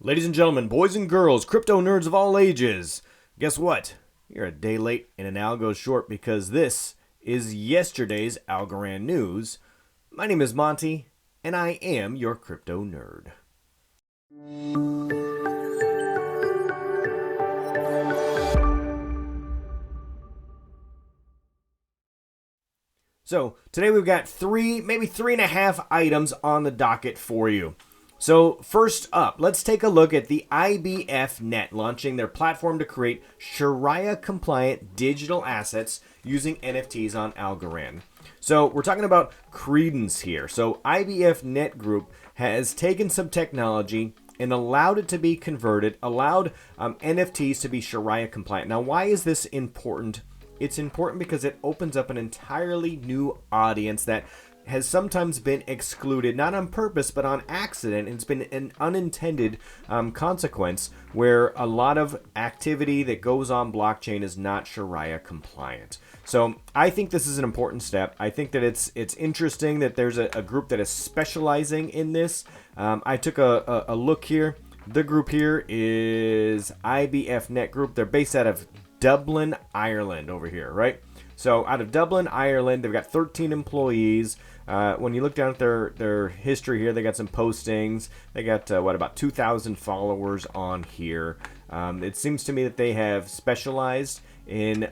Ladies and gentlemen, boys and girls, crypto nerds of all ages, guess what? You're a day late and an algo short because this is yesterday's Algorand news. My name is Monty, and I am your crypto nerd. So, today we've got maybe three and a half items on the docket for you. So first up, let's take a look at the IBF Net launching their platform to create Shariah compliant digital assets using NFTs on Algorand. So we're talking about Credence here. So IBF Net Group has taken some technology and allowed it to be converted, allowed NFTs to be Shariah compliant. Now, why is this important? It's important because it opens up an entirely new audience that has sometimes been excluded, not on purpose, but on accident. It's been an unintended consequence where a lot of activity that goes on blockchain is not Shariah compliant. So I think this is an important step. I think that it's interesting that there's a group that is specializing in this. I took a look here. The group here is IBF Net Group. They're based out of Dublin, Ireland over here, right? So out of Dublin, Ireland, they've got 13 employees. When you look down at their history here, they got some postings. They got, about 2,000 followers on here. It seems to me that they have specialized in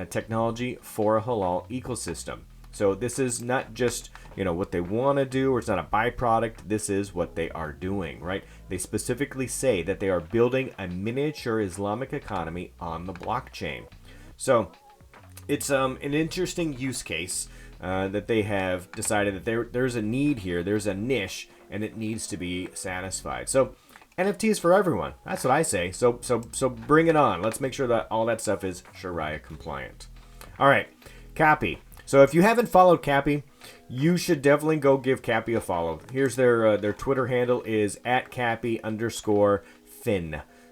technology for a halal ecosystem. So this is not just, what they want to do, or it's not a byproduct. This is what they are doing, right? They specifically say that they are building a miniature Islamic economy on the blockchain. So it's an interesting use case that they have decided that there's a need here, there's a niche, and it needs to be satisfied. So NFTs for everyone. That's what I say. So bring it on. Let's make sure that all that stuff is Shariah compliant. All right, Cappy. So if you haven't followed Cappy, you should definitely go give Cappy a follow. Here's their Twitter handle is @Cappy_fin.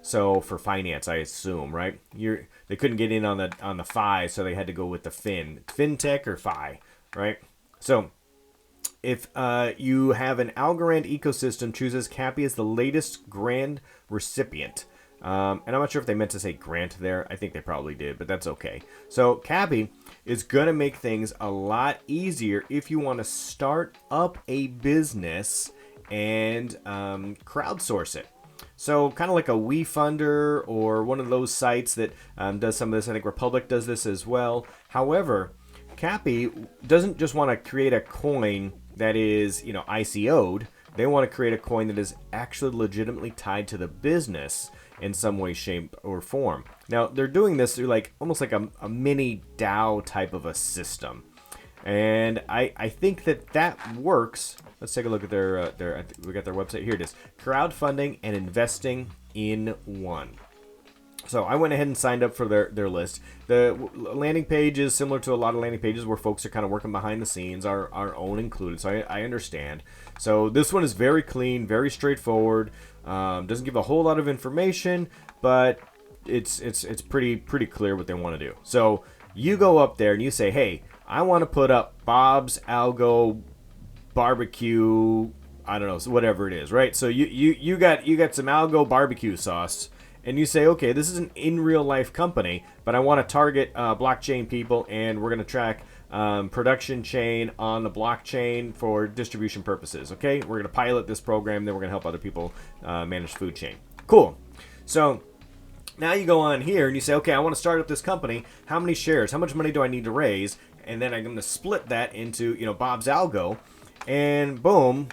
So for finance, I assume, right? They couldn't get in on the Fi, so they had to go with the fin. FinTech or Fi, right? So if you have an Algorand ecosystem, chooses Cappy as the latest grant recipient. And I'm not sure if they meant to say grant there. I think they probably did, but that's okay. So Cappy is going to make things a lot easier if you want to start up a business and crowdsource it. So kind of like a WeFunder or one of those sites that does some of this. I think Republic does this as well. However, Cappy doesn't just want to create a coin that is, ICO'd. They want to create a coin that is actually legitimately tied to the business in some way, shape, or form. Now, they're doing this through almost like a mini DAO type of a system. And I think that works. Let's take a look at their we got their website. Here it is. Crowdfunding and investing in one. So I went ahead and signed up for their list. The landing page is similar to a lot of landing pages where folks are kind of working behind the scenes, our own included. So I understand. So this one is very clean, very straightforward. Doesn't give a whole lot of information, but it's pretty clear what they want to do. So you go up there and you say, hey, I want to put up Bob's Algo barbecue, I don't know, whatever it is, right? So you got some Algo barbecue sauce. And you say, okay, this is an in real life company, but I want to target blockchain people, and we're going to track production chain on the blockchain for distribution purposes. Okay, we're going to pilot this program, then we're going to help other people manage food chain. Cool. So now you go on here and you say, okay, I want to start up this company. How many shares? How much money do I need to raise? And then I'm going to split that into Bob's Algo, and boom,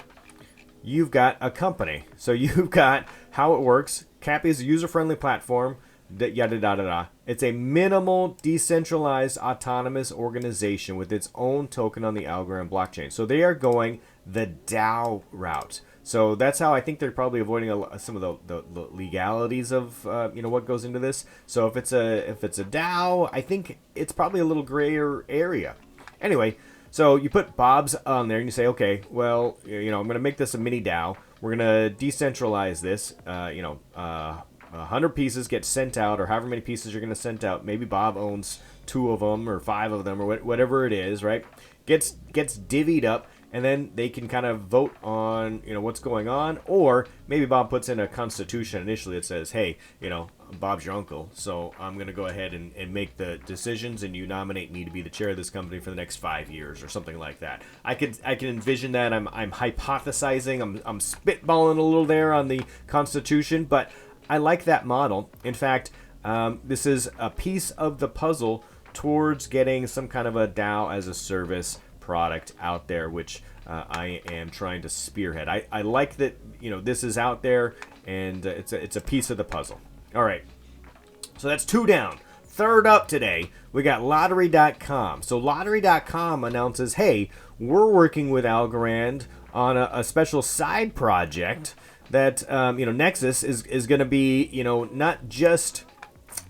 you've got a company. So you've got how it works. Cappy is a user-friendly platform, yada, yada, yada. It's a minimal, decentralized, autonomous organization with its own token on the Algorand blockchain. So they are going the DAO route. So that's how I think they're probably avoiding some of the legalities of what goes into this. So if it's a DAO, I think it's probably a little grayer area. Anyway, so you put Bob's on there and you say, okay, well, I'm going to make this a mini DAO. We're going to decentralize this. 100 pieces get sent out, or however many pieces you're going to send out. Maybe Bob owns 2 of them or 5 of them or whatever it is, right? Gets divvied up, and then they can kind of vote on, what's going on. Or maybe Bob puts in a constitution initially that says, hey, Bob's your uncle, so I'm going to go ahead and make the decisions, and you nominate me to be the chair of this company for the next 5 years or something like that. I can envision that. I'm hypothesizing. I'm spitballing a little there on the Constitution, but I like that model. In fact, this is a piece of the puzzle towards getting some kind of a DAO as a service product out there, which I am trying to spearhead. I like that this is out there, and it's a piece of the puzzle. All right, so that's 2 down. Third up today, we got Lottery.com. So Lottery.com announces, hey, we're working with Algorand on a special side project that Nexus is going to be not just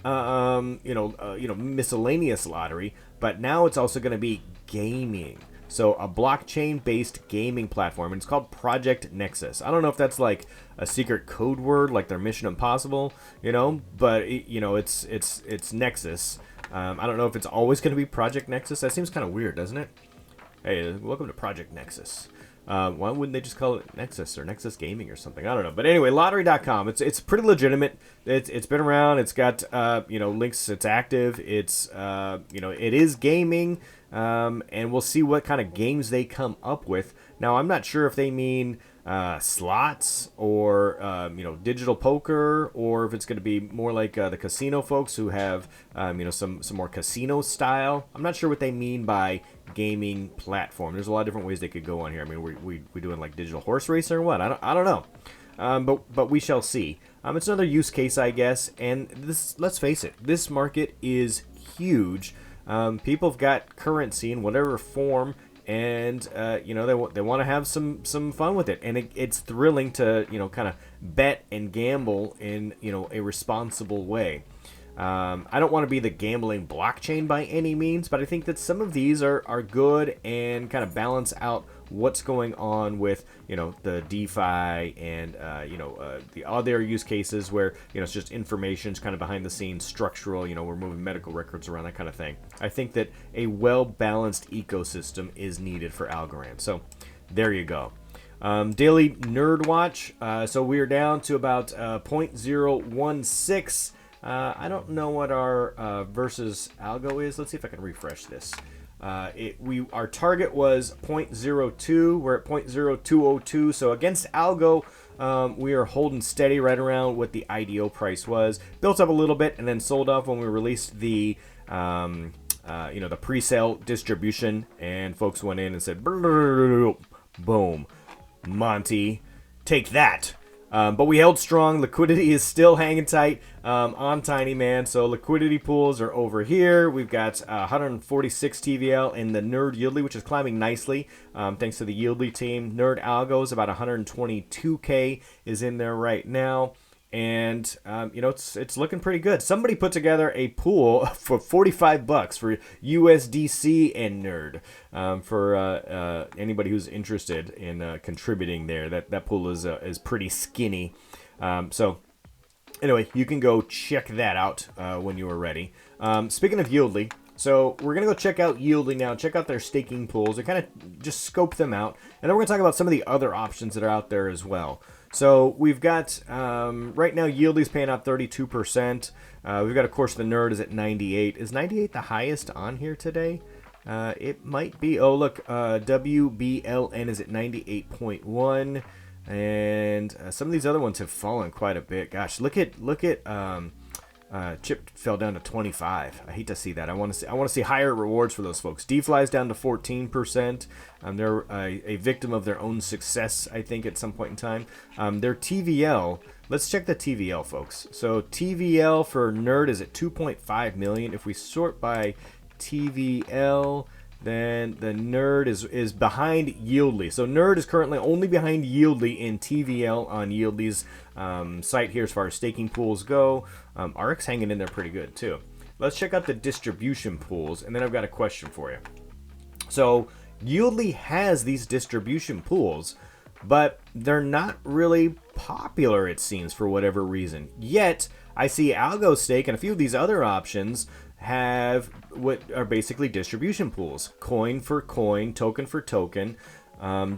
miscellaneous lottery, but now it's also going to be gaming. So a blockchain-based gaming platform, and it's called Project Nexus. I don't know if that's like a secret code word, like their Mission Impossible, but it's Nexus. I don't know if it's always going to be Project Nexus. That seems kind of weird, doesn't it? Hey, welcome to Project Nexus. Why wouldn't they just call it Nexus or Nexus Gaming or something? I don't know. But anyway, Lottery.com. It's pretty legitimate. It's been around. It's got links. It's active. It's it is gaming. And we'll see what kind of games they come up with. Now, I'm not sure if they mean slots or digital poker, or if it's going to be more like the casino folks who have some more casino style. I'm not sure what they mean by gaming platform. There's a lot of different ways they could go on here. I mean, we doing like digital horse racing or what? I don't know. But we shall see. It's another use case, I guess. And this, let's face it, this market is huge. People have got currency in whatever form, and they want to have some fun with it, and it's thrilling to kind of bet and gamble in a responsible way. I don't want to be the gambling blockchain by any means, but I think that some of these are good and kind of balance out what's going on with the DeFi and the other use cases where it's just information, it's kind of behind the scenes, structural. We're moving medical records around, that kind of thing. I think that a well balanced ecosystem is needed for Algorand. So there you go. Daily Nerd Watch. So we are down to about 0.016. I don't know what our versus algo is. Let's see if I can refresh this. Our target was 0.02. We're at 0.0202. So against algo, we are holding steady right around what the IDO price was. Built up a little bit and then sold off when we released the the pre-sale distribution, and folks went in and said, boom, Monty, take that. But we held strong. Liquidity is still hanging tight on Tiny Man. So liquidity pools are over here. We've got 146 TVL in the Nerd Yieldly, which is climbing nicely thanks to the Yieldly team. Nerd Algo is about 122K is in there right now. And it's looking pretty good. Somebody put together a pool for $45 for USDC and Nerd for anybody who's interested in contributing there. That pool is pretty skinny. So anyway, you can go check that out when you are ready. Speaking of Yieldly, so we're going to go check out Yieldly now, check out their staking pools, and kind of just scope them out. And then we're going to talk about some of the other options that are out there as well. So we've got, right now, Yieldly's paying out 32%. We've got, of course, the Nerd is at 98. Is 98 the highest on here today? It might be. Oh, look, WBLN is at 98.1. And some of these other ones have fallen quite a bit. Gosh, look at Chip fell down to 25. I hate to see that. I want to see higher rewards for those folks. DFly's down to 14%. They're a victim of their own success, I think, at some point in time. Their TVL. Let's check the TVL, folks. So TVL for Nerd is at 2.5 million. If we sort by TVL, then the Nerd is behind Yieldly. So Nerd is currently only behind Yieldly in TVL on Yieldly's site here as far as staking pools go. RX hanging in there pretty good too. Let's check out the distribution pools, and then I've got a question for you. So Yieldly has these distribution pools, but they're not really popular, it seems, for whatever reason. Yet I see Algo Stake and a few of these other options have what are basically distribution pools, coin for coin, token for token.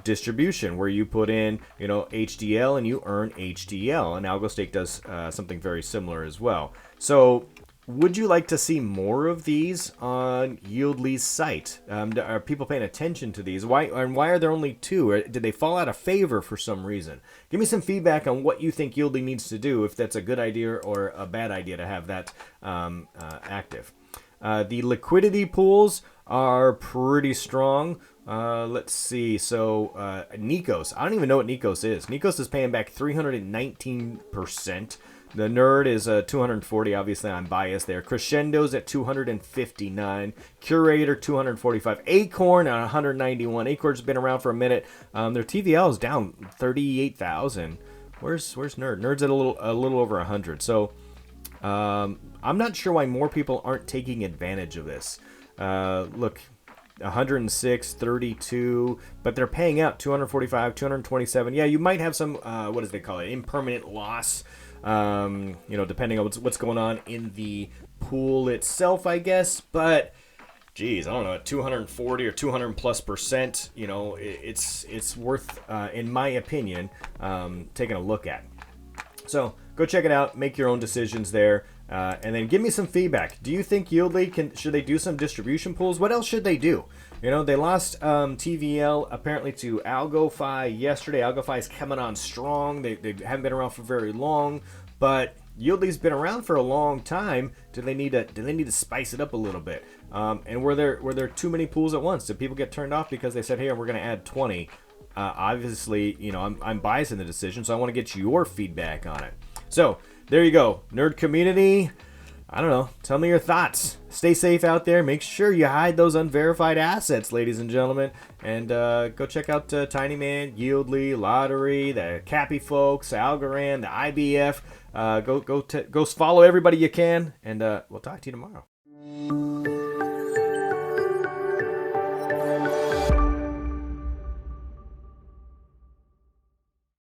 distribution where you put in, HDL and you earn HDL. And AlgoStake does something very similar as well. So would you like to see more of these on Yieldly's site? Are people paying attention to these? Why are there only 2? Or did they fall out of favor for some reason? Give me some feedback on what you think Yieldly needs to do, if that's a good idea or a bad idea to have that active. The liquidity pools are pretty strong. Let's see. So Nikos, I don't even know what Nikos is. Nikos is paying back 319%. The Nerd is 240. Obviously, I'm biased there. Crescendo's at 259. Curator 245. Acorn at 191. Acorn's been around for a minute. Their TVL is down 38,000. Where's Nerd? Nerd's at a little over 100. So I'm not sure why more people aren't taking advantage of this. Look, 106, 32, but they're paying out 245, 227. Yeah, you might have some what do they call it? Impermanent loss. Depending on what's going on in the pool itself, I guess. But, geez, I don't know, at 240 or 200+%, it's worth, in my opinion, taking a look at. So go check it out, make your own decisions there, and then give me some feedback. Do you think Yieldly should they do some distribution pools? What else should they do? They lost TVL apparently to ALGO yesterday. ALGO is coming on strong. They haven't been around for very long, but Yieldly's been around for a long time. Do they need to spice it up a little bit? And were there too many pools at once? Did people get turned off because they said, hey, we're going to add 20? Obviously, I'm biased in the decision, so I want to get your feedback on it. So there you go, nerd community. I don't know. Tell me your thoughts. Stay safe out there. Make sure you hide those unverified assets, ladies and gentlemen. And go check out Tiny Man, Yieldly, Lottery, the Cappy folks, Algorand, the IBF. Go follow everybody you can. And we'll talk to you tomorrow.